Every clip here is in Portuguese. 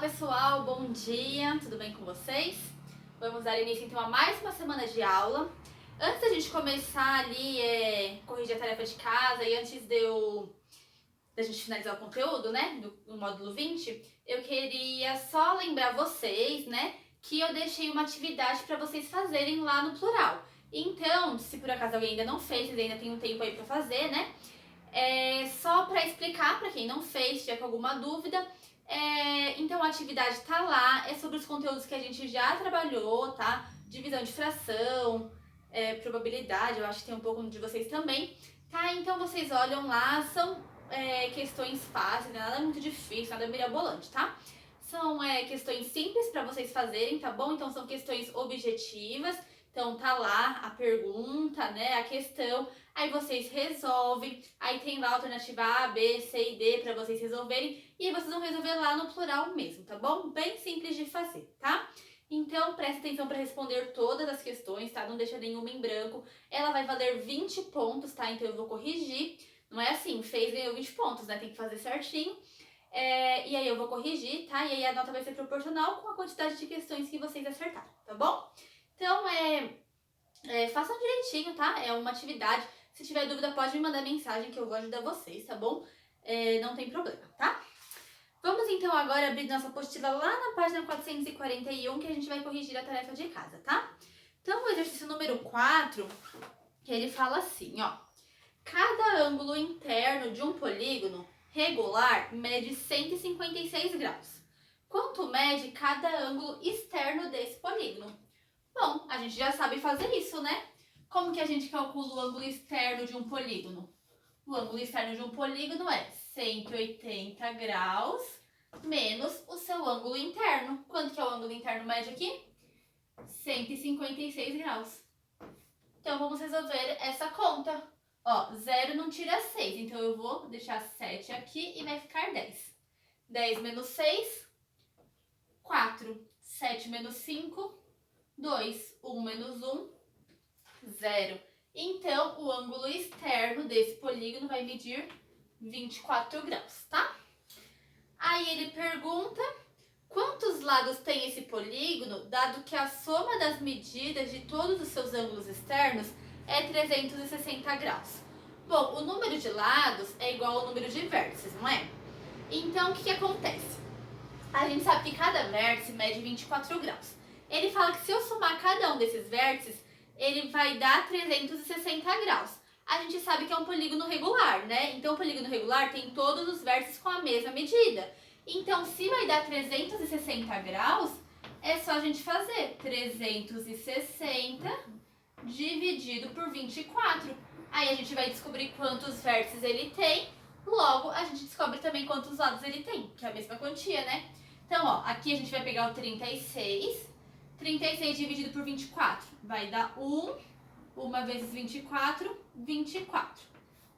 pessoal, bom dia, tudo bem com vocês? Vamos dar início então a mais uma semana de aula. Antes da gente começar ali, corrigir a tarefa de casa e antes da gente finalizar o conteúdo, né, do módulo 20, eu queria só lembrar vocês, né, que eu deixei uma atividade para vocês fazerem lá no plural. Então, se por acaso alguém ainda não fez, vocês ainda tem um tempo aí para fazer, né? Só para explicar para quem não fez, se tiver com alguma dúvida. Então a atividade tá lá, é sobre os conteúdos que a gente já trabalhou, tá? Divisão de fração, probabilidade, eu acho que tem um pouco de vocês também, tá? Então vocês olham lá, são questões fáceis, nada muito difícil, nada mirabolante, tá? São questões simples para vocês fazerem, tá bom? Então são questões objetivas, então tá lá a pergunta, né, a questão, aí vocês resolvem, aí tem lá a alternativa A, B, C e D para vocês resolverem, e aí vocês vão resolver lá no plural mesmo, tá bom? Bem simples de fazer, tá? Então preste atenção para responder todas as questões, tá? Não deixa nenhuma em branco. Ela vai valer 20 pontos, tá? Então eu vou corrigir. Não é assim, fez, ganhou 20 pontos, né? Tem que fazer certinho. E aí eu vou corrigir, tá? E aí a nota vai ser proporcional com a quantidade de questões que vocês acertaram, tá bom? Então, façam direitinho, tá? É uma atividade. Se tiver dúvida, pode me mandar mensagem que eu vou ajudar vocês, tá bom? Não tem problema, tá? Vamos então agora abrir nossa apostila lá na página 441, que a gente vai corrigir a tarefa de casa, tá? Então, o exercício número 4, ele fala assim, ó. Cada ângulo interno de um polígono regular mede 156 graus. Quanto mede cada ângulo externo desse polígono? Bom, a gente já sabe fazer isso, né? Como que a gente calcula o ângulo externo de um polígono? O ângulo externo de um polígono é 180 graus menos o seu ângulo interno. Quanto que é o ângulo interno médio aqui? 156 graus. Então, vamos resolver essa conta. Ó, 0 não tira 6, então eu vou deixar 7 aqui e vai ficar 10. 10 menos 6, 4. 7 menos 5, 2. 1 menos 1, 0. Então, o ângulo externo desse polígono vai medir 24 graus, tá? Aí ele pergunta quantos lados tem esse polígono, dado que a soma das medidas de todos os seus ângulos externos é 360 graus. Bom, o número de lados é igual ao número de vértices, não é? Então, o que acontece? A gente sabe que cada vértice mede 24 graus. Ele fala que se eu somar cada um desses vértices, ele vai dar 360 graus. A gente sabe que é um polígono regular, né? Então, o polígono regular tem todos os vértices com a mesma medida. Então, se vai dar 360 graus, é só a gente fazer 360 dividido por 24. Aí a gente vai descobrir quantos vértices ele tem, logo a gente descobre também quantos lados ele tem, que é a mesma quantia, né? Então, ó, aqui a gente vai pegar o 36. 36 dividido por 24 vai dar 1. 1 vezes 24, 24.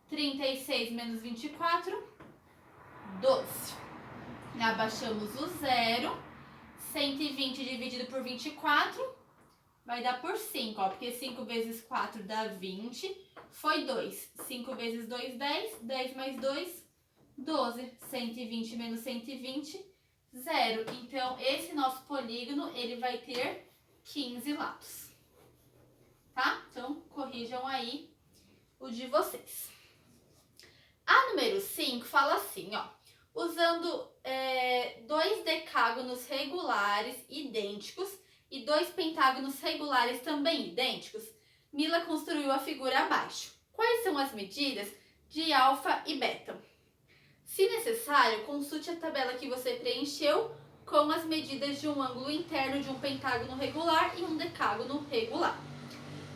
36 menos 24, 12. Abaixamos o 0. 120 dividido por 24 vai dar por 5, ó, porque 5 vezes 4 dá 20. Foi 2. 5 vezes 2, 10. 10 mais 2, 12. 120 menos 120, 0. Então, esse nosso polígono, ele vai ter 15 lados. Tá? Então, corrijam aí o de vocês. A número 5 fala assim, ó. Usando 2 decágonos regulares idênticos e 2 pentágonos regulares também idênticos, Mila construiu a figura abaixo. Quais são as medidas de alfa e beta? Se necessário, consulte a tabela que você preencheu com as medidas de um ângulo interno de um pentágono regular e um decágono regular.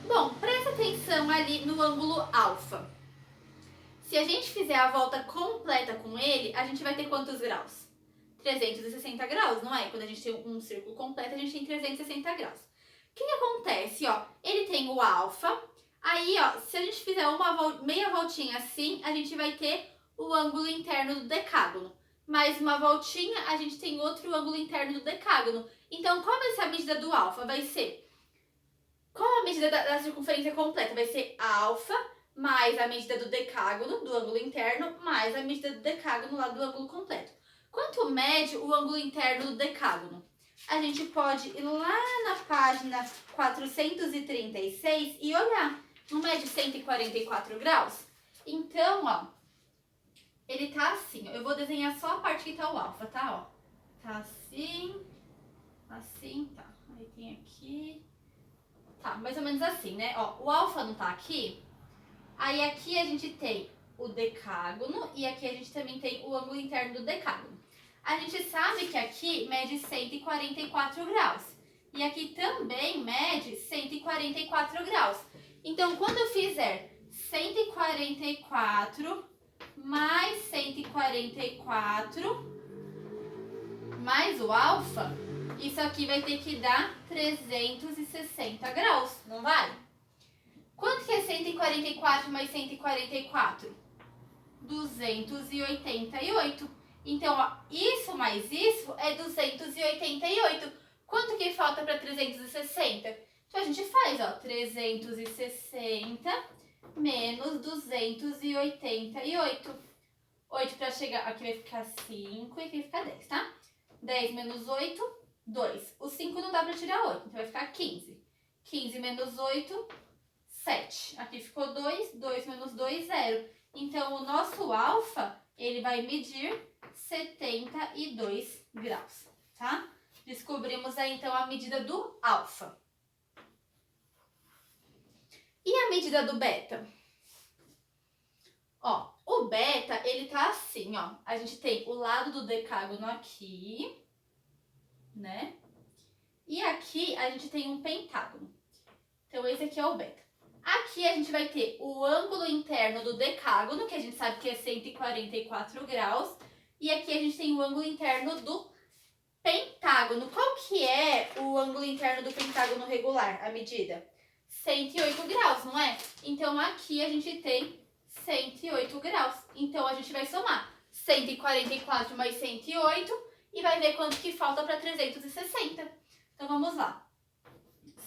Bom, presta atenção ali no ângulo alfa. Se a gente fizer a volta completa com ele, a gente vai ter quantos graus? 360 graus, não é? Quando a gente tem um círculo completo, a gente tem 360 graus. O que acontece, ó? Ele tem o alfa, aí, ó, se a gente fizer meia voltinha assim, a gente vai ter o ângulo interno do decágono. Mais uma voltinha, a gente tem outro ângulo interno do decágono. Então, qual vai ser a medida do alfa? Vai ser... Qual a medida da circunferência completa? Vai ser alfa mais a medida do decágono, do ângulo interno, mais a medida do decágono lá do ângulo completo. Quanto mede o ângulo interno do decágono? A gente pode ir lá na página 436 e olhar. Não mede 144 graus? Então, ó, ele tá assim. Ó. Eu vou desenhar só a parte que tá o alfa, tá? Ó, tá assim, assim, tá. Aí tem aqui. Tá, mais ou menos assim, né? Ó, o alfa não tá aqui. Aí aqui a gente tem o decágono e aqui a gente também tem o ângulo interno do decágono. A gente sabe que aqui mede 144 graus. E aqui também mede 144 graus. Então, quando eu fizer 144 mais 144 mais o alfa, isso aqui vai ter que dar 360 graus, não vai? Quanto que é 144 mais 144? 288. Então, ó, isso mais isso é 288. Quanto que falta para 360? Então, a gente faz, ó, 360 menos 288. 8 para chegar, aqui vai ficar 5 e aqui vai ficar 10, tá? 10 menos 8, 2. O 5 não dá para tirar 8, então vai ficar 15. 15 menos 8, 7. Aqui ficou 2, 2 menos 2, 0. Então, o nosso alfa, ele vai medir 72 graus, tá? Descobrimos aí, então, a medida do alfa. E a medida do beta? Ó, o beta, ele tá assim, ó. A gente tem o lado do decágono aqui, né? E aqui a gente tem um pentágono. Então, esse aqui é o beta. Aqui a gente vai ter o ângulo interno do decágono, que a gente sabe que é 144 graus. E aqui a gente tem o ângulo interno do pentágono. Qual que é o ângulo interno do pentágono regular, a medida? 108 graus, não é? Então, aqui a gente tem 108 graus. Então, a gente vai somar 144 mais 108 e vai ver quanto que falta para 360. Então, vamos lá.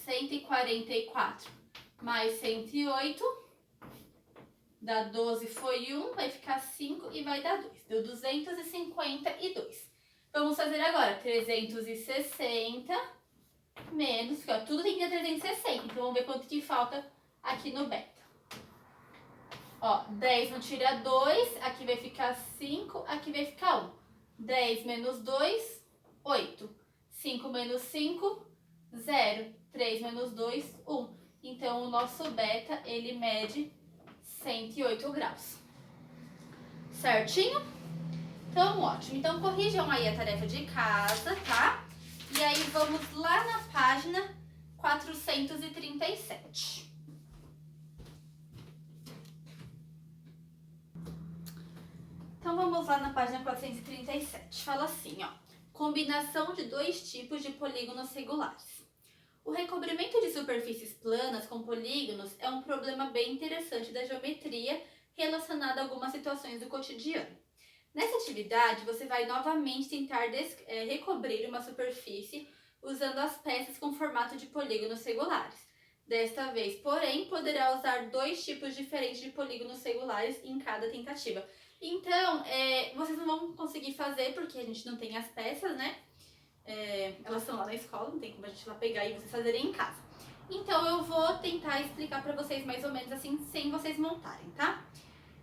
144 mais 108 dá 12, foi 1, vai ficar 5 e vai dar 2. Deu 252. Vamos fazer agora 360 menos, ó, tudo tem que dar 360. Então, vamos ver quanto que falta aqui no beta. Ó, 10 não tira 2, aqui vai ficar 5, aqui vai ficar 1. 10 menos 2, 8. 5 menos 5, 0. 3 menos 2, 1. Então, o nosso beta, ele mede 108 graus. Certinho? Então, ótimo. Então, corrijam aí a tarefa de casa, tá? E aí, vamos lá na página 437. Então, vamos lá na página 437. Fala assim, ó. Combinação de dois tipos de polígonos regulares. O recobrimento de superfícies planas com polígonos é um problema bem interessante da geometria relacionado a algumas situações do cotidiano. Nessa atividade, você vai novamente tentar recobrir uma superfície usando as peças com formato de polígonos regulares. Desta vez, porém, poderá usar dois tipos diferentes de polígonos regulares em cada tentativa. Então, vocês não vão conseguir fazer porque a gente não tem as peças, né? Elas estão lá na escola, não tem como a gente ir lá pegar e vocês fazerem em casa. Então, eu vou tentar explicar pra vocês mais ou menos assim, sem vocês montarem, tá?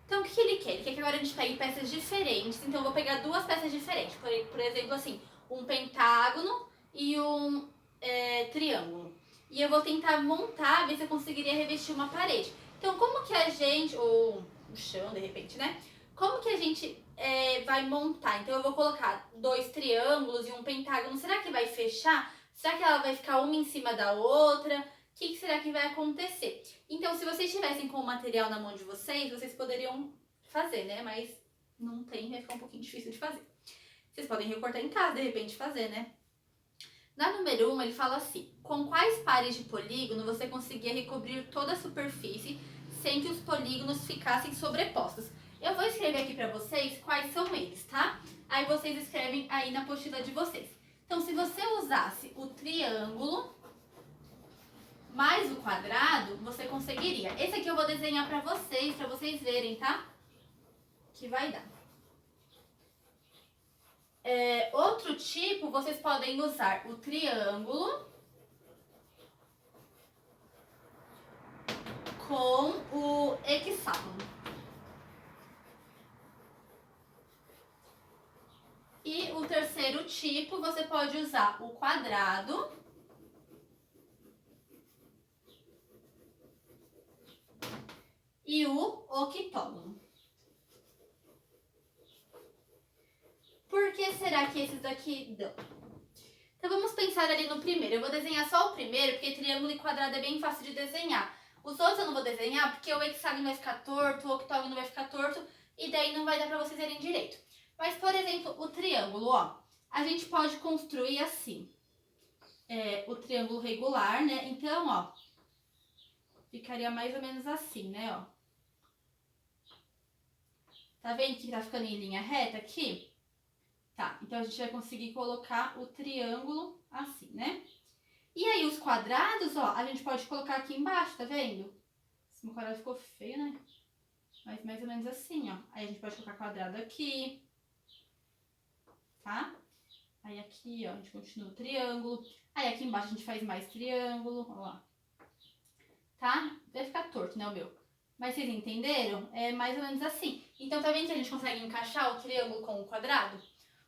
Então, o que ele quer? Ele quer que agora a gente pegue peças diferentes. Então, eu vou pegar duas peças diferentes. Por exemplo, assim, um pentágono e um triângulo. E eu vou tentar montar, ver se eu conseguiria revestir uma parede. Então, como que a gente... Ou o chão, de repente, né? Como que a gente vai montar? Então, eu vou colocar dois triângulos e um pentágono. Será que vai fechar? Será que ela vai ficar uma em cima da outra? O que será que vai acontecer? Então, se vocês estivessem com o material na mão de vocês, vocês poderiam fazer, né? Mas não tem, vai ficar um pouquinho difícil de fazer. Vocês podem recortar em casa, de repente, fazer, né? Na número 1, ele fala assim: com quais pares de polígono você conseguia recobrir toda a superfície sem que os polígonos ficassem sobrepostos? Eu vou escrever aqui pra vocês quais são eles, tá? Aí vocês escrevem aí na apostila de vocês. Então, se você usasse o triângulo mais o quadrado, você conseguiria. Esse aqui eu vou desenhar pra vocês verem, tá? Que vai dar. Outro tipo, vocês podem usar o triângulo com o hexágono. E o terceiro tipo, você pode usar o quadrado e o octógono. Por que será que esses daqui dão? Então vamos pensar ali no primeiro. Eu vou desenhar só o primeiro, porque triângulo e quadrado é bem fácil de desenhar. Os outros eu não vou desenhar, porque o hexágono vai ficar torto, o octógono vai ficar torto, e daí não vai dar pra vocês verem direito. Mas, por exemplo, o triângulo, ó, a gente pode construir assim. O triângulo regular, né? Então, ó, ficaria mais ou menos assim, né, ó. Tá vendo que tá ficando em linha reta aqui? Tá, então a gente vai conseguir colocar o triângulo assim, né? E aí os quadrados, ó, a gente pode colocar aqui embaixo, tá vendo? Esse meu quadrado ficou feio, né? Mas mais ou menos assim, ó. Aí a gente pode colocar quadrado aqui, tá? Aí aqui, ó, a gente continua o triângulo. Aí aqui embaixo a gente faz mais triângulo, ó lá. Tá? Vai ficar torto, né, o meu? Mas vocês entenderam? É mais ou menos assim. Então tá vendo que a gente consegue encaixar o triângulo com o quadrado?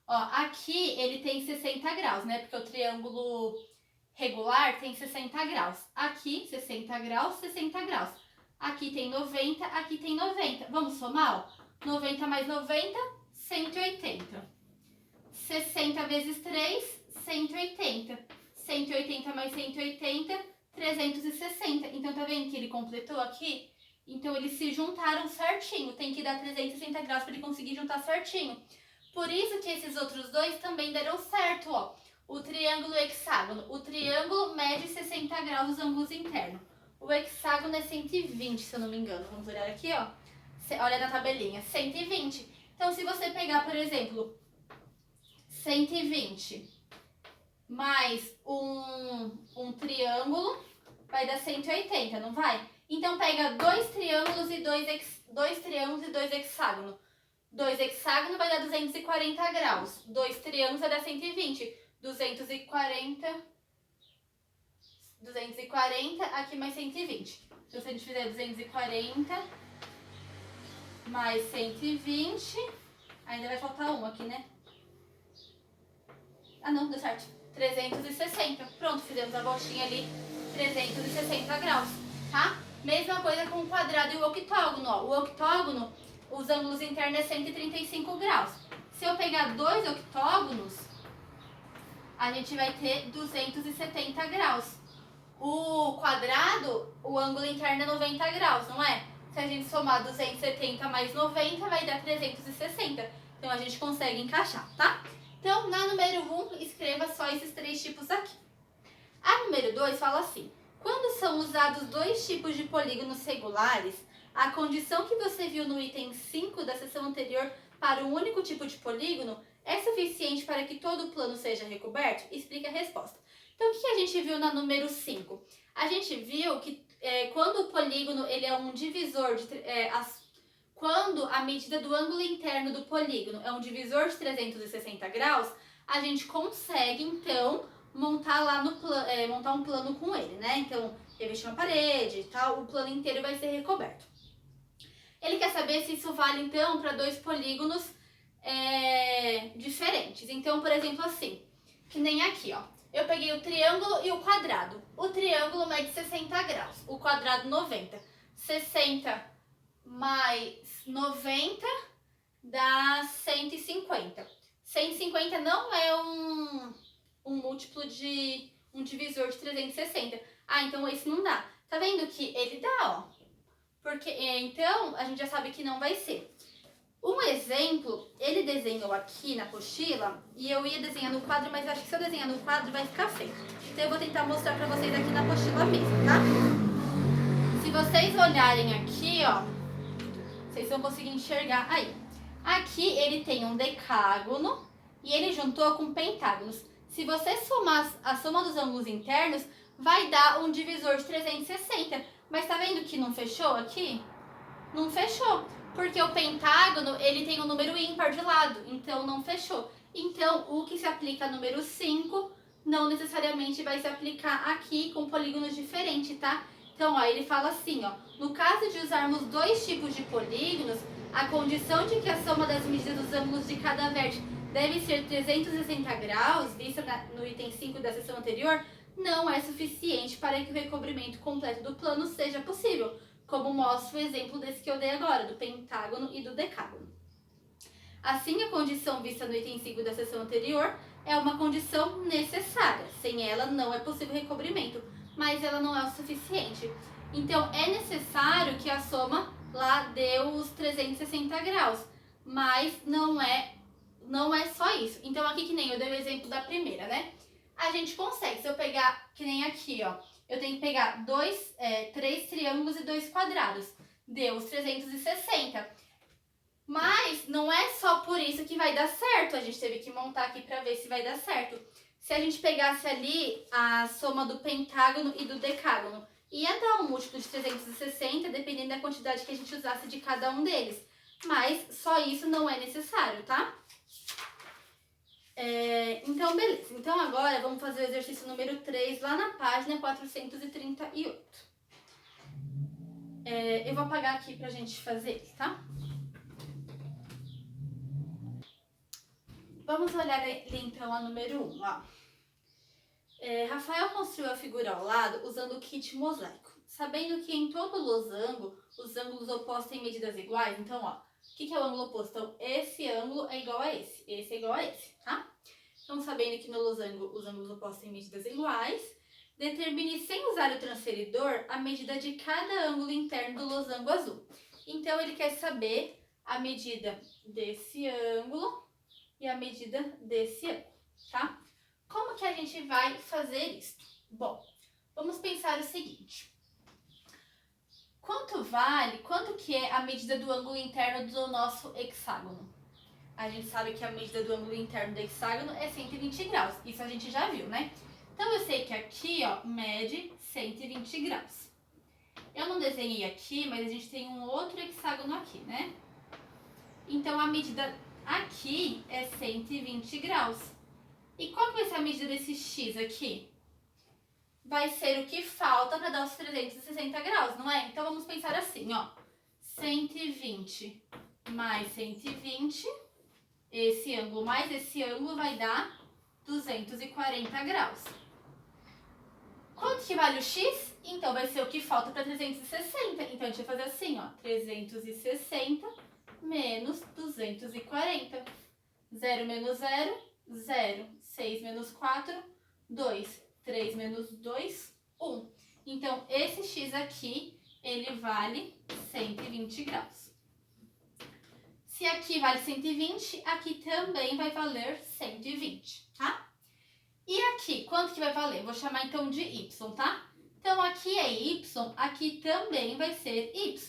Ó, aqui ele tem 60 graus, né? Porque o triângulo regular tem 60 graus. Aqui, 60 graus, 60 graus. Aqui tem 90, aqui tem 90. Vamos somar, ó. 90 mais 90, 180. 60 vezes 3, 180. 180 mais 180, 360. Então, tá vendo que ele completou aqui? Então, eles se juntaram certinho. Tem que dar 360 graus para ele conseguir juntar certinho. Por isso que esses outros dois também deram certo, ó. O triângulo e o hexágono. O triângulo mede 60 graus os ângulos internos. O hexágono é 120, se eu não me engano. Vamos olhar aqui, ó. Olha na tabelinha, 120. Então, se você pegar, por exemplo, 120 mais um triângulo, vai dar 180, não vai? Então, pega dois triângulos e dois hexágonos. 2 hexágonos vai dar 240 graus. 2 triângulos vai dar 120. 240, aqui mais 120. Então, se a gente fizer 240 mais 120, ainda vai faltar um aqui, né? Ah, não, deu certo. 360. Pronto, fizemos a voltinha ali, 360 graus, tá? Mesma coisa com o quadrado e o octógono, ó. O octógono, os ângulos internos é 135 graus. Se eu pegar dois octógonos, a gente vai ter 270 graus. O quadrado, o ângulo interno é 90 graus, não é? Se a gente somar 270 mais 90, vai dar 360. Então, a gente consegue encaixar, tá? Então, na número 1, escreva só esses 3 tipos aqui. A número 2 fala assim: quando são usados 2 tipos de polígonos regulares, a condição que você viu no item 5 da seção anterior para um único tipo de polígono é suficiente para que todo o plano seja recoberto? Explique a resposta. Então, o que a gente viu na número 5? A gente viu que quando o polígono ele é um divisor de... quando a medida do ângulo interno do polígono é um divisor de 360 graus, a gente consegue, então, montar lá montar um plano com ele, né? Então, revestir uma parede e tal, o plano inteiro vai ser recoberto. Ele quer saber se isso vale, então, para 2 polígonos diferentes. Então, por exemplo, assim, que nem aqui, ó. Eu peguei o triângulo e o quadrado. O triângulo mede 60 graus, o quadrado 90. 60 mais 90 dá 150. 150 não é um múltiplo de um divisor de 360. Ah, então esse não dá. Tá vendo que ele dá, ó. Porque, então, a gente já sabe que não vai ser. Um exemplo, ele desenhou aqui na apostila e eu ia desenhar no quadro, mas acho que se eu desenhar no quadro vai ficar feio. Então eu vou tentar mostrar pra vocês aqui na apostila mesmo, tá? Se vocês olharem aqui, ó, vocês vão conseguir enxergar aí. Aqui ele tem um decágono e ele juntou com pentágonos. Se você somar a soma dos ângulos internos, vai dar um divisor de 360. Mas tá vendo que não fechou aqui? Não fechou. Porque o pentágono, ele tem um número ímpar de lado, então não fechou. Então, o que se aplica ao número 5 não necessariamente vai se aplicar aqui com polígonos diferentes, tá? Então, ó, ele fala assim, ó, no caso de usarmos dois tipos de polígonos, a condição de que a soma das medidas dos ângulos de cada vértice deve ser 360 graus, vista no item 5 da seção anterior, não é suficiente para que o recobrimento completo do plano seja possível, como mostra o exemplo desse que eu dei agora, do pentágono e do decágono. Assim, a condição vista no item 5 da seção anterior é uma condição necessária. Sem ela, não é possível recobrimento, mas ela não é o suficiente. Então, é necessário que a soma lá dê os 360 graus, mas não é só isso. Então, aqui que nem eu dei o exemplo da primeira, né? A gente consegue, se eu pegar, que nem aqui, ó, eu tenho que pegar 3 triângulos e 2 quadrados. Deu os 360. Mas não é só por isso que vai dar certo. A gente teve que montar aqui para ver se vai dar certo. Se a gente pegasse ali a soma do pentágono e do decágono, ia dar um múltiplo de 360, dependendo da quantidade que a gente usasse de cada um deles. Mas só isso não é necessário, tá? Então, beleza. Então, agora vamos fazer o exercício número 3 lá na página 438. Eu vou apagar aqui pra gente fazer, tá? Vamos olhar ali então a número 1, ó. Rafael construiu a figura ao lado usando o kit mosaico, sabendo que em todo losango os ângulos opostos têm medidas iguais. Então, ó, o que é o ângulo oposto? Então, esse ângulo é igual a esse é igual a esse, tá? Então, sabendo que no losango os ângulos opostos têm medidas iguais, determine sem usar o transferidor a medida de cada ângulo interno do losango azul. Então, ele quer saber a medida desse ângulo e a medida desse ângulo, tá? Como que a gente vai fazer isso? Bom, vamos pensar o seguinte. Quanto que é a medida do ângulo interno do nosso hexágono? A gente sabe que a medida do ângulo interno do hexágono é 120 graus. Isso a gente já viu, né? Então, eu sei que aqui, ó, mede 120 graus. Eu não desenhei aqui, mas a gente tem um outro hexágono aqui, né? Então, a medida aqui é 120 graus. E qual que vai ser a medida desse x aqui? Vai ser o que falta para dar os 360 graus, não é? Então, vamos pensar assim, ó. 120 mais 120, esse ângulo mais esse ângulo vai dar 240 graus. Quanto que vale o x? Então, vai ser o que falta para 360. Então, a gente vai fazer assim, ó. 360 menos 240. 0 menos 0, 0. 6 menos 4, 2. 3 menos 2, 1. Então, esse x aqui, ele vale 120 graus. Se aqui vale 120, aqui também vai valer 120, tá? E aqui, quanto que vai valer? Vou chamar então de y, tá? Então, aqui é y, aqui também vai ser y,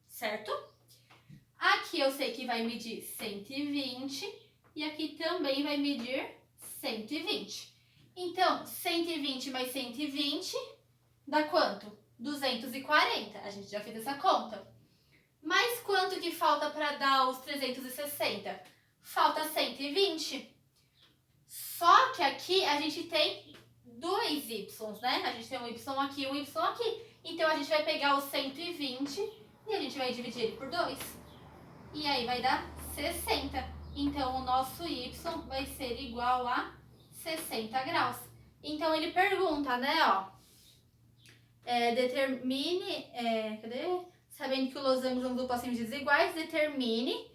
certo? Aqui eu sei que vai medir 120 e aqui também vai medir 120. Então, 120 mais 120 dá quanto? 240. A gente já fez essa conta. Mas quanto que falta para dar os 360? Falta 120. Só que aqui a gente tem dois y, né? A gente tem um y aqui e um y aqui. Então, a gente vai pegar os 120 e a gente vai dividir ele por 2. E aí vai dar 60. Então, o nosso y vai ser igual a 60 graus. Então, ele pergunta, né, ó. Determine, sabendo que os losangos ângulos opostos têm medidas iguais, determine,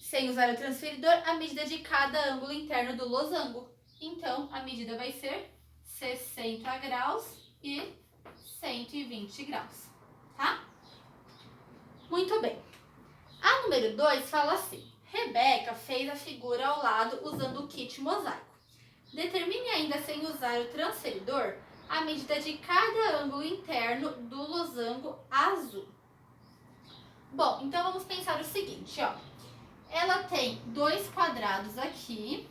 sem usar o transferidor, a medida de cada ângulo interno do losango. Então, a medida vai ser 60 graus e 120 graus, tá? Muito bem. A número 2 fala assim: Rebeca fez a figura ao lado usando o kit mosaico. Determine ainda sem usar o transferidor a medida de cada ângulo interno do losango azul. Bom, então vamos pensar o seguinte, ó. Ela tem 2 quadrados aqui.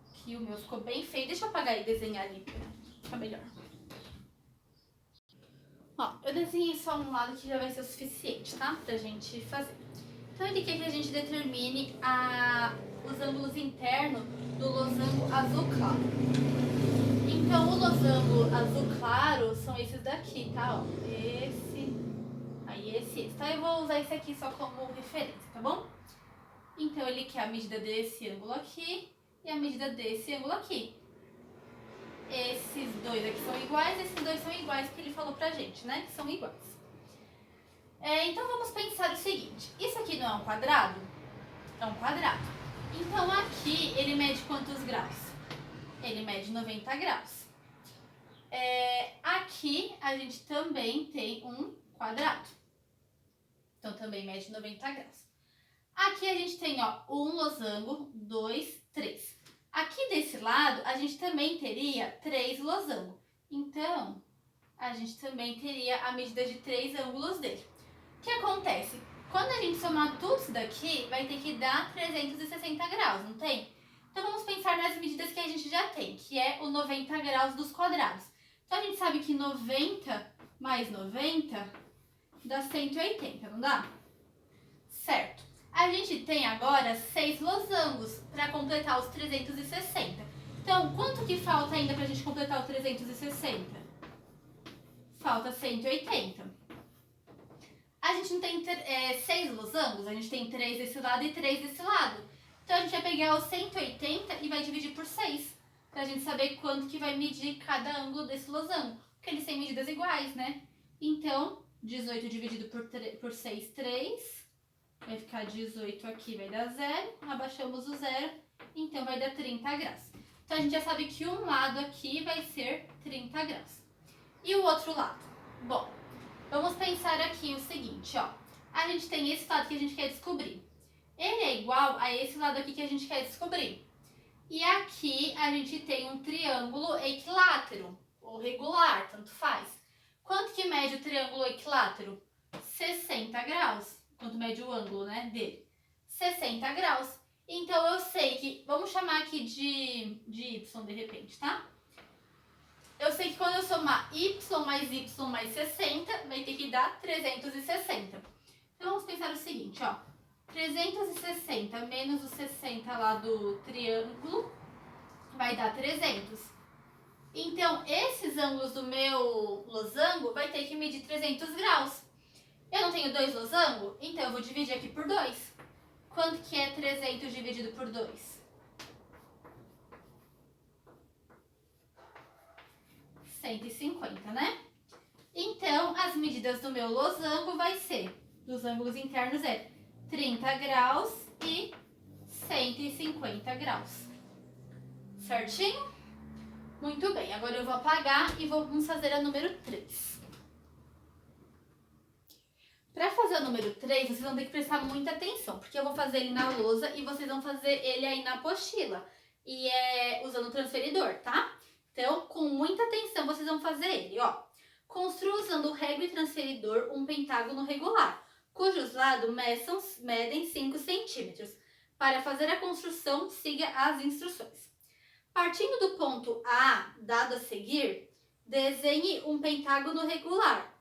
Aqui o meu ficou bem feio. Deixa eu apagar e desenhar ali pra ficar melhor. Ó, eu desenhei só um lado que já vai ser o suficiente, tá? Pra gente fazer. Então, ele quer que a gente determine os ângulos internos do losango azul claro. Então, o losango azul claro são esses daqui, tá? Ó, esse, aí esse. Tá? Eu vou usar esse aqui só como referência, tá bom? Então, ele quer a medida desse ângulo aqui e a medida desse ângulo aqui. Esses dois aqui são iguais, esses dois são iguais, que ele falou pra gente, né? Que são iguais. Então, vamos pensar o seguinte. Isso aqui não é um quadrado? É um quadrado. Então, aqui ele mede quantos graus? Ele mede 90 graus. Aqui a gente também tem um quadrado. Então, também mede 90 graus. Aqui a gente tem, ó, um losango, 2, 3. Aqui desse lado, a gente também teria 3 losangos. Então, a gente também teria a medida de 3 ângulos dele. O que acontece? Quando a gente somar tudo isso daqui, vai ter que dar 360 graus, não tem? Então, vamos pensar nas medidas que a gente já tem, que é o 90 graus dos quadrados. Então, a gente sabe que 90 mais 90 dá 180, não dá? Certo. A gente tem agora 6 losangos para completar os 360. Então, quanto que falta ainda para a gente completar os 360? Falta 180. A gente não tem 6 losangos, a gente tem 3 desse lado e 3 desse lado. Então, a gente vai pegar os 180 e vai dividir por 6, para a gente saber quanto que vai medir cada ângulo desse losango, porque eles têm medidas iguais, né? Então, 18 dividido por 6, 3... Vai ficar 18 aqui, vai dar 0. Abaixamos o 0, então vai dar 30 graus. Então, a gente já sabe que um lado aqui vai ser 30 graus. E o outro lado? Bom, vamos pensar aqui o seguinte, ó. A gente tem esse lado que a gente quer descobrir. Ele é igual a esse lado aqui que a gente quer descobrir. E aqui a gente tem um triângulo equilátero, ou regular, tanto faz. Quanto que mede o triângulo equilátero? 60 graus. Quanto mede o ângulo, né, dele? 60 graus. Então, eu sei que... Vamos chamar aqui de y, de repente, tá? Eu sei que quando eu somar y mais 60, vai ter que dar 360. Então, vamos pensar o seguinte, ó. 360 menos os 60 lá do triângulo vai dar 300. Então, esses ângulos do meu losango vai ter que medir 300 graus. Eu não tenho 2 losangos? Então, eu vou dividir aqui por 2. Quanto que é 300 dividido por 2? 150, né? Então, as medidas do meu losango vai ser, dos ângulos internos, é 30 graus e 150 graus. Certinho? Muito bem, agora eu vou apagar e vamos fazer a número 3. Para fazer o número 3, vocês vão ter que prestar muita atenção, porque eu vou fazer ele na lousa e vocês vão fazer ele aí na apostila. E usando o transferidor, tá? Então, com muita atenção, vocês vão fazer ele, ó. Construa usando régua e transferidor um pentágono regular, cujos lados medem 5 centímetros. Para fazer a construção, siga as instruções. Partindo do ponto A, dado a seguir, desenhe um pentágono regular.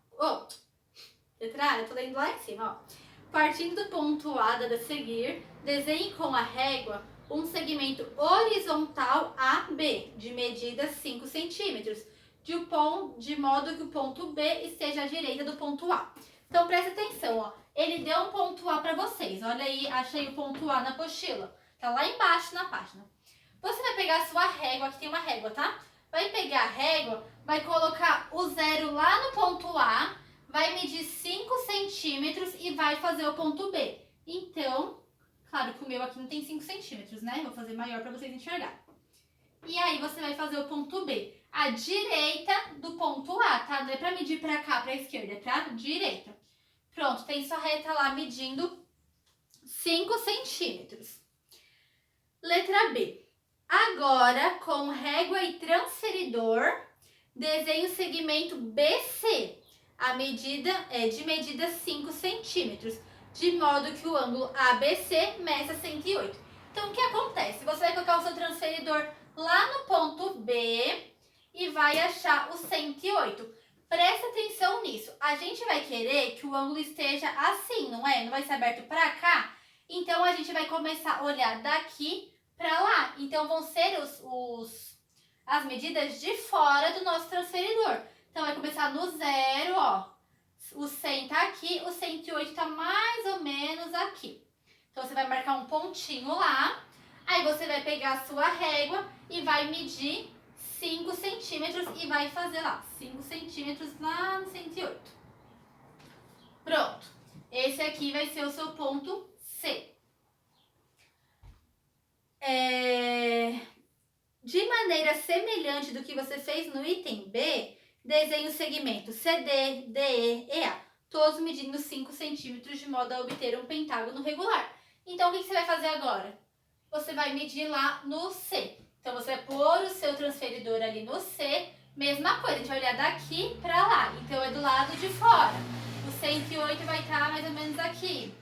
Letra A, eu tô lendo lá em cima, ó. Partindo do ponto A, dado a seguir, desenhe com a régua um segmento horizontal AB, de medida 5 centímetros, de modo que o ponto B esteja à direita do ponto A. Então, presta atenção, ó. Ele deu um ponto A para vocês. Olha aí, achei o ponto A na apostila. Tá lá embaixo na página. Você vai pegar a sua régua, aqui tem uma régua, tá? Vai pegar a régua, vai colocar o 0 lá no ponto A, vai medir 5 centímetros e vai fazer o ponto B. Então, claro que o meu aqui não tem 5 centímetros, né? Vou fazer maior para vocês enxergarem. E aí, você vai fazer o ponto B. À direita do ponto A, tá? Não é para medir para cá, para a esquerda, é para direita. Pronto, tem sua reta lá medindo 5 centímetros. Letra B. Agora, com régua e transferidor, desenhe o segmento BC. A medida é de medida 5 centímetros, de modo que o ângulo ABC meça 108. Então, o que acontece? Você vai colocar o seu transferidor lá no ponto B e vai achar o 108. Presta atenção nisso. A gente vai querer que o ângulo esteja assim, não é? Não vai ser aberto para cá? Então, a gente vai começar a olhar daqui para lá. Então, vão ser as medidas de fora do nosso transferidor. Então, vai começar no 0, ó. O 100 tá aqui, o 108 tá mais ou menos aqui. Então, você vai marcar um pontinho lá. Aí, você vai pegar a sua régua e vai medir 5 centímetros e vai fazer lá 5 centímetros lá no 108. Pronto. Esse aqui vai ser o seu ponto C. De maneira semelhante do que você fez no item B, desenhe o segmento CD, DE e A, todos medindo 5 centímetros de modo a obter um pentágono regular. Então, o que você vai fazer agora? Você vai medir lá no C. Então, você vai pôr o seu transferidor ali no C, mesma coisa, a gente vai olhar daqui para lá. Então, é do lado de fora. O 108 vai estar mais ou menos aqui.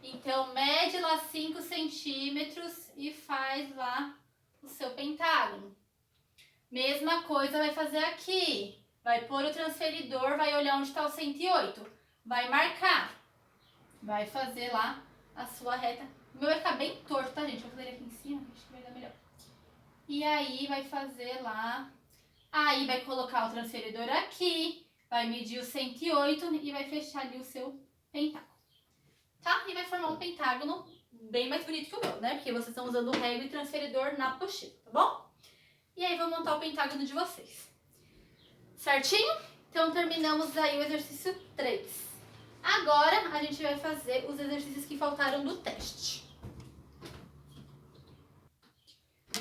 Então, mede lá 5 centímetros e faz lá o seu pentágono. Mesma coisa vai fazer aqui. Vai pôr o transferidor, vai olhar onde está o 108. Vai marcar. Vai fazer lá a sua reta. O meu vai ficar bem torto, tá, gente? Vou fazer ele aqui em cima, acho que vai dar melhor. E aí, vai fazer lá. Aí, vai colocar o transferidor aqui. Vai medir o 108 e vai fechar ali o seu pentágono. Tá? E vai formar um pentágono bem mais bonito que o meu, né? Porque vocês estão usando o régua e transferidor na apostila, tá bom? E aí, vou montar o pentágono de vocês. Certinho? Então, terminamos aí o exercício 3. Agora, a gente vai fazer os exercícios que faltaram do teste.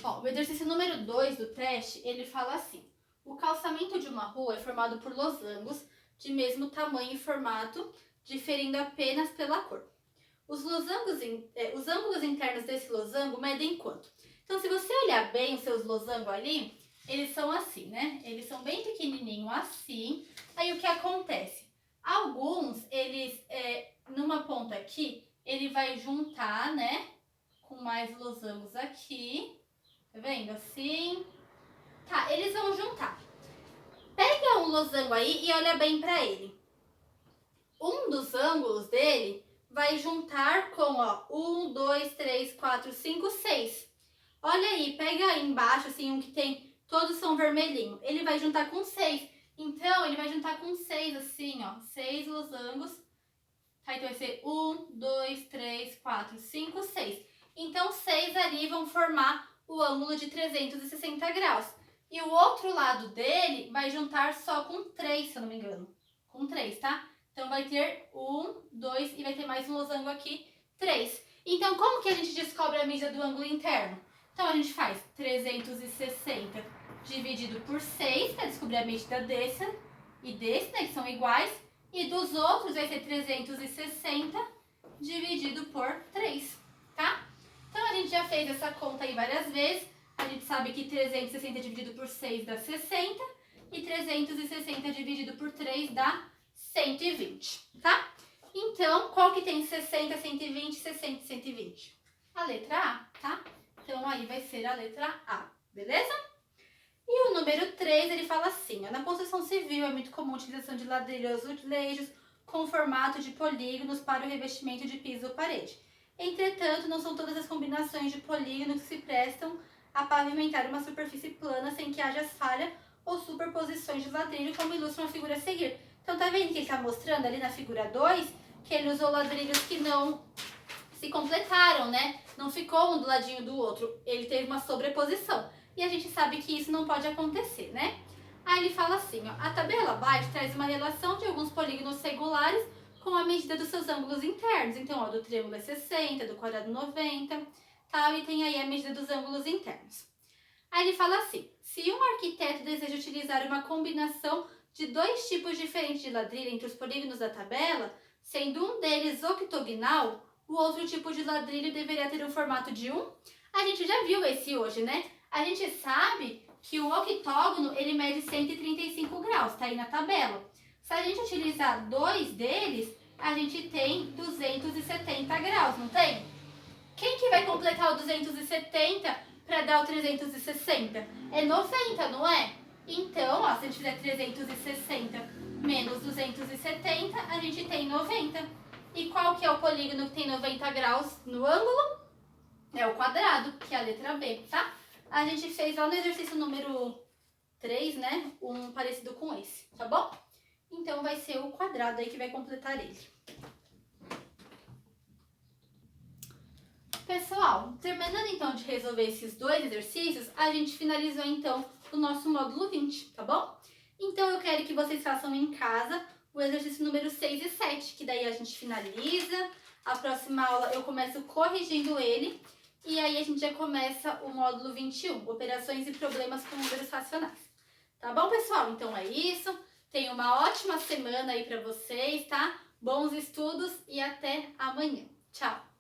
Ó, o exercício número 2 do teste, ele fala assim. O calçamento de uma rua é formado por losangos de mesmo tamanho e formato, diferindo apenas pela cor. Os ângulos internos desse losango medem quanto? Então, se você olhar bem os seus losangos ali, eles são assim, né? Eles são bem pequenininhos assim. Aí, o que acontece? Alguns, eles, numa ponta aqui, ele vai juntar, né? Com mais losangos aqui. Tá vendo? Assim. Tá, eles vão juntar. Pega um losango aí e olha bem pra ele. Um dos ângulos dele vai juntar com, ó, 1, 2, 3, 4, 5, 6. Olha aí, pega aí embaixo, assim, um que tem, todos são vermelhinho. Ele vai juntar com 6. Então, ele vai juntar com 6, assim, ó, 6 losangos. Tá, então vai ser 1, 2, 3, 4, 5, 6. Então, 6 ali vão formar o ângulo de 360 graus. E o outro lado dele vai juntar só com 3, se eu não me engano. Com 3, tá? Então, vai ter 1, 2 e vai ter mais um losango aqui, 3. Então, como que a gente descobre a medida do ângulo interno? Então, a gente faz 360 dividido por 6 para descobrir a medida desse e desse, né, que são iguais. E dos outros vai ser 360 dividido por 3, tá? Então, a gente já fez essa conta aí várias vezes. A gente sabe que 360 dividido por 6 dá 60 e 360 dividido por 3 dá 120, tá? Então, qual que tem 60, 120, 60 e 120? A letra A, tá? Então, aí vai ser a letra A, beleza? E o número 3, ele fala assim, ó, na construção civil é muito comum a utilização de ladrilhos azulejos com formato de polígonos para o revestimento de piso ou parede. Entretanto, não são todas as combinações de polígonos que se prestam a pavimentar uma superfície plana sem que haja falha ou superposições de ladrilho, como ilustra a figura a seguir. Então, tá vendo que ele tá mostrando ali na figura 2 que ele usou ladrilhos que não se completaram, né? Não ficou um do ladinho do outro. Ele teve uma sobreposição. E a gente sabe que isso não pode acontecer, né? Aí ele fala assim, ó, a tabela abaixo traz uma relação de alguns polígonos regulares com a medida dos seus ângulos internos. Então, ó, do triângulo é 60, do quadrado 90, tal, e tem aí a medida dos ângulos internos. Aí ele fala assim, se um arquiteto deseja utilizar uma combinação de dois tipos diferentes de ladrilho entre os polígonos da tabela, sendo um deles octogonal, o outro tipo de ladrilho deveria ter um formato de 1. A gente já viu esse hoje, né? A gente sabe que o octógono, ele mede 135 graus, tá aí na tabela. Se a gente utilizar dois deles, a gente tem 270 graus, não tem? Quem que vai completar o 270 para dar o 360? É 90, não é? Então, ó, se a gente fizer 360 menos 270, a gente tem 90. E qual que é o polígono que tem 90 graus no ângulo? É o quadrado, que é a letra B, tá? A gente fez lá no exercício número 3, né? Um parecido com esse, tá bom? Então vai ser o quadrado aí que vai completar ele. Pessoal, terminando então de resolver esses dois exercícios, a gente finalizou então o nosso módulo 20, tá bom? Então eu quero que vocês façam em casa o exercício número 6 e 7, que daí a gente finaliza. A próxima aula eu começo corrigindo ele e aí a gente já começa o módulo 21, operações e problemas com números racionais. Tá bom, pessoal? Então é isso. Tenha uma ótima semana aí pra vocês, tá? Bons estudos e até amanhã. Tchau!